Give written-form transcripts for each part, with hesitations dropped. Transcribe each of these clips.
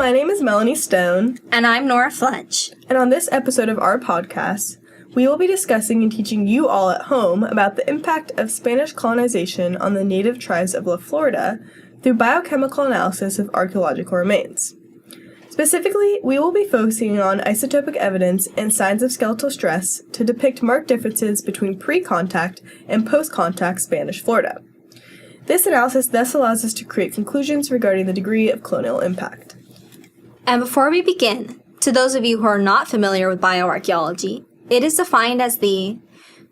My name is Melanie Stone. And I'm Nora Fletch. And on this episode of our podcast, we will be discussing and teaching you all at home about the impact of Spanish colonization on the native tribes of La Florida through biochemical analysis of archaeological remains. Specifically, we will be focusing on isotopic evidence and signs of skeletal stress to depict marked differences between pre-contact and post-contact Spanish Florida. This analysis thus allows us to create conclusions regarding the degree of colonial impact. And before we begin, to those of you who are not familiar with bioarchaeology, it is defined as the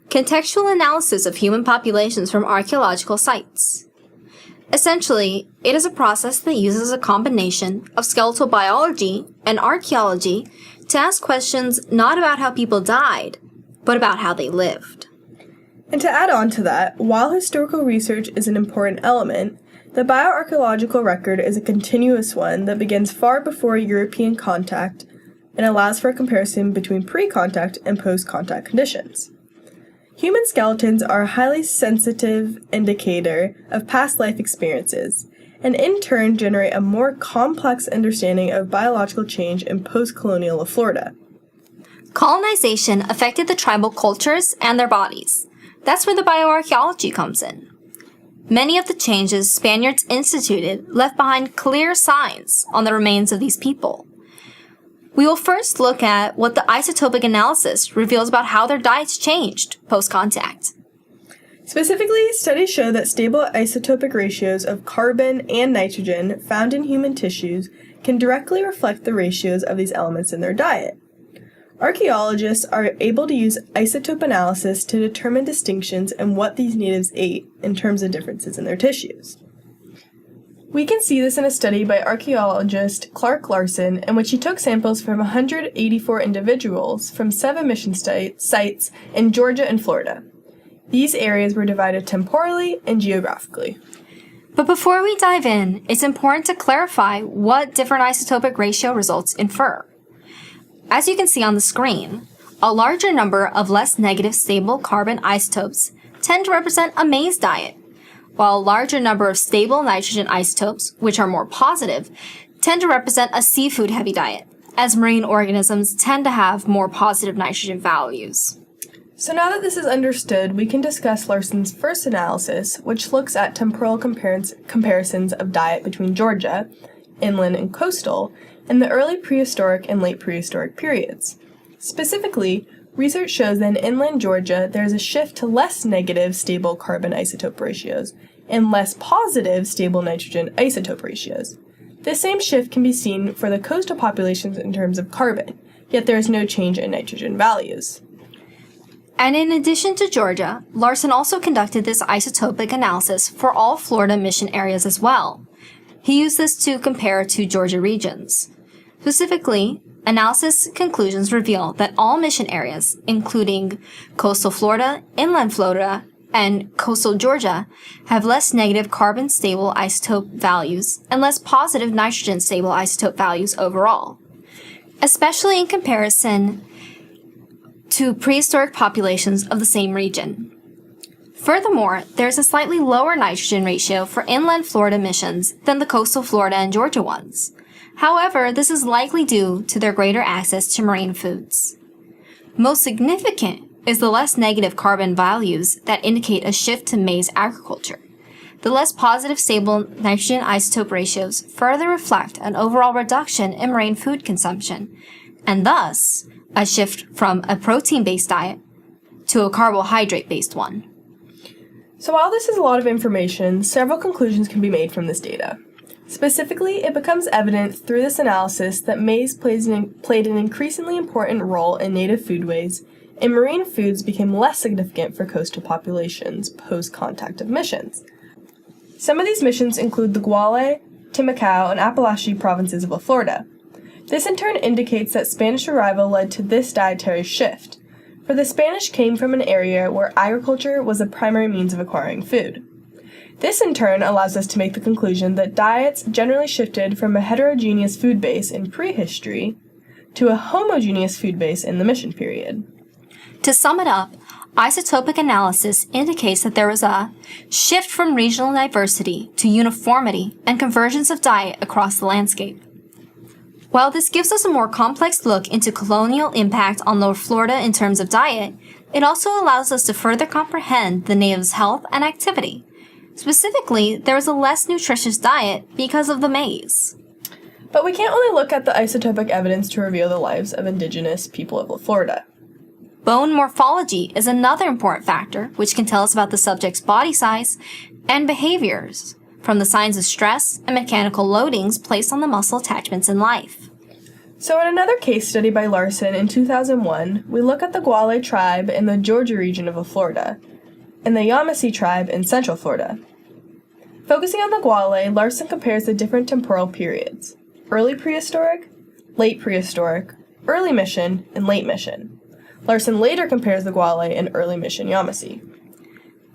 contextual analysis of human populations from archaeological sites. Essentially, it is a process that uses a combination of skeletal biology and archaeology to ask questions not about how people died, but about how they lived. And to add on to that, while historical research is an important element, the bioarchaeological record is a continuous one that begins far before European contact and allows for a comparison between pre-contact and post-contact conditions. Human skeletons are a highly sensitive indicator of past life experiences, and in turn generate a more complex understanding of biological change in post-colonial La Florida. Colonization affected the tribal cultures and their bodies. That's where the bioarchaeology comes in. Many of the changes Spaniards instituted left behind clear signs on the remains of these people. We will first look at what the isotopic analysis reveals about how their diets changed post-contact. Specifically, studies show that stable isotopic ratios of carbon and nitrogen found in human tissues can directly reflect the ratios of these elements in their diet. Archaeologists are able to use isotope analysis to determine distinctions in what these natives ate in terms of differences in their tissues. We can see this in a study by archaeologist Clark Larson, in which he took samples from 184 individuals from 7 mission sites in Georgia and Florida. These areas were divided temporally and geographically. But before we dive in, it's important to clarify what different isotopic ratio results infer. As you can see on the screen, a larger number of less negative stable carbon isotopes tend to represent a maize diet, while a larger number of stable nitrogen isotopes, which are more positive, tend to represent a seafood-heavy diet, as marine organisms tend to have more positive nitrogen values. So now that this is understood, we can discuss Larson's first analysis, which looks at temporal comparisons of diet between Georgia, inland and coastal, in the early prehistoric and late prehistoric periods. Specifically, research shows that in inland Georgia, there is a shift to less negative stable carbon isotope ratios and less positive stable nitrogen isotope ratios. This same shift can be seen for the coastal populations in terms of carbon, yet there is no change in nitrogen values. And in addition to Georgia, Larson also conducted this isotopic analysis for all Florida mission areas as well. He used this to compare two Georgia regions. Specifically, analysis conclusions reveal that all mission areas, including coastal Florida, inland Florida, and coastal Georgia, have less negative carbon stable isotope values and less positive nitrogen stable isotope values overall, especially in comparison to prehistoric populations of the same region. Furthermore, there's a slightly lower nitrogen ratio for inland Florida missions than the coastal Florida and Georgia ones. However, this is likely due to their greater access to marine foods. Most significant is the less negative carbon values that indicate a shift to maize agriculture. The less positive stable nitrogen isotope ratios further reflect an overall reduction in marine food consumption, and thus a shift from a protein-based diet to a carbohydrate-based one. So while this is a lot of information, several conclusions can be made from this data. Specifically, it becomes evident through this analysis that maize played an increasingly important role in native foodways, and marine foods became less significant for coastal populations post-contact of missions. Some of these missions include the Guale, Timacao, and Apalachee provinces of La Florida. This in turn indicates that Spanish arrival led to this dietary shift, for the Spanish came from an area where agriculture was a primary means of acquiring food. This in turn allows us to make the conclusion that diets generally shifted from a heterogeneous food base in prehistory to a homogeneous food base in the mission period. To sum it up, isotopic analysis indicates that there was a shift from regional diversity to uniformity and convergence of diet across the landscape. While this gives us a more complex look into colonial impact on Lower Florida in terms of diet, it also allows us to further comprehend the natives' health and activity. Specifically, there was a less nutritious diet because of the maize. But we can't only look at the isotopic evidence to reveal the lives of indigenous people of La Florida. Bone morphology is another important factor which can tell us about the subject's body size and behaviors, from the signs of stress and mechanical loadings placed on the muscle attachments in life. So in another case study by Larson in 2001, we look at the Guale tribe in the Georgia region of La Florida, and the Yamasee tribe in Central Florida. Focusing on the Guale, Larson compares the different temporal periods: early prehistoric, late prehistoric, early mission, and late mission. Larson later compares the Guale and early mission Yamasee.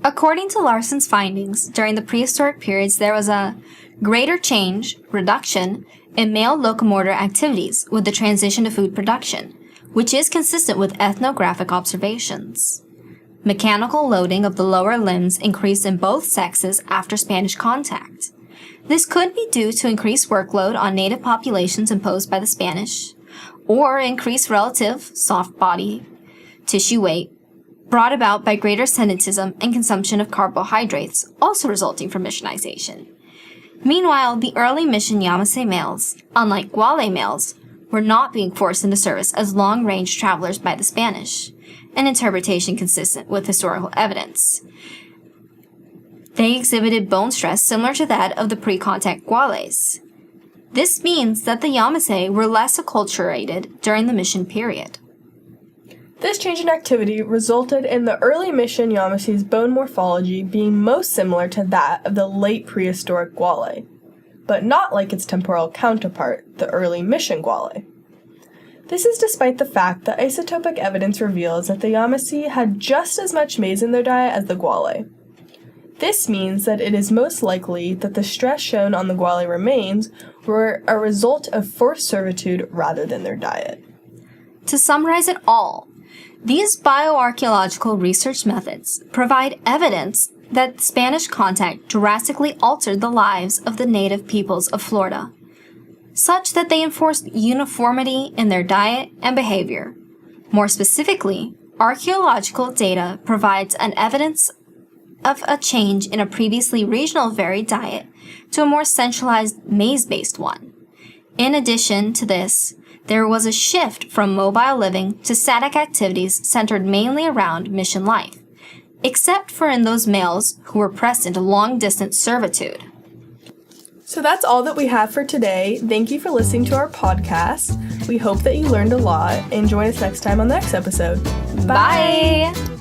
According to Larson's findings, during the prehistoric periods there was a greater change, reduction, in male locomotor activities with the transition to food production, which is consistent with ethnographic observations. Mechanical loading of the lower limbs increased in both sexes after Spanish contact. This could be due to increased workload on native populations imposed by the Spanish, or increased relative soft body tissue weight brought about by greater sedentism and consumption of carbohydrates, also resulting from missionization. Meanwhile, the early mission Yamasee males, unlike Guale males, were not being forced into service as long-range travelers by the Spanish, an interpretation consistent with historical evidence. They exhibited bone stress similar to that of the pre-contact Guales. This means that the Yamasee were less acculturated during the mission period. This change in activity resulted in the early mission Yamasee's bone morphology being most similar to that of the late prehistoric Guale, but not like its temporal counterpart, the early mission Guale. This is despite the fact that isotopic evidence reveals that the Yamasee had just as much maize in their diet as the Guale. This means that it is most likely that the stress shown on the Guale remains were a result of forced servitude rather than their diet. To summarize it all, these bioarchaeological research methods provide evidence that Spanish contact drastically altered the lives of the native peoples of Florida, such that they enforced uniformity in their diet and behavior. More specifically, archaeological data provides an evidence of a change in a previously regional varied diet to a more centralized maize-based one. In addition to this, there was a shift from mobile living to static activities centered mainly around mission life, except for in those males who were pressed into long-distance servitude. So that's all that we have for today. Thank you for listening to our podcast. We hope that you learned a lot, and join us next time on the next episode. Bye!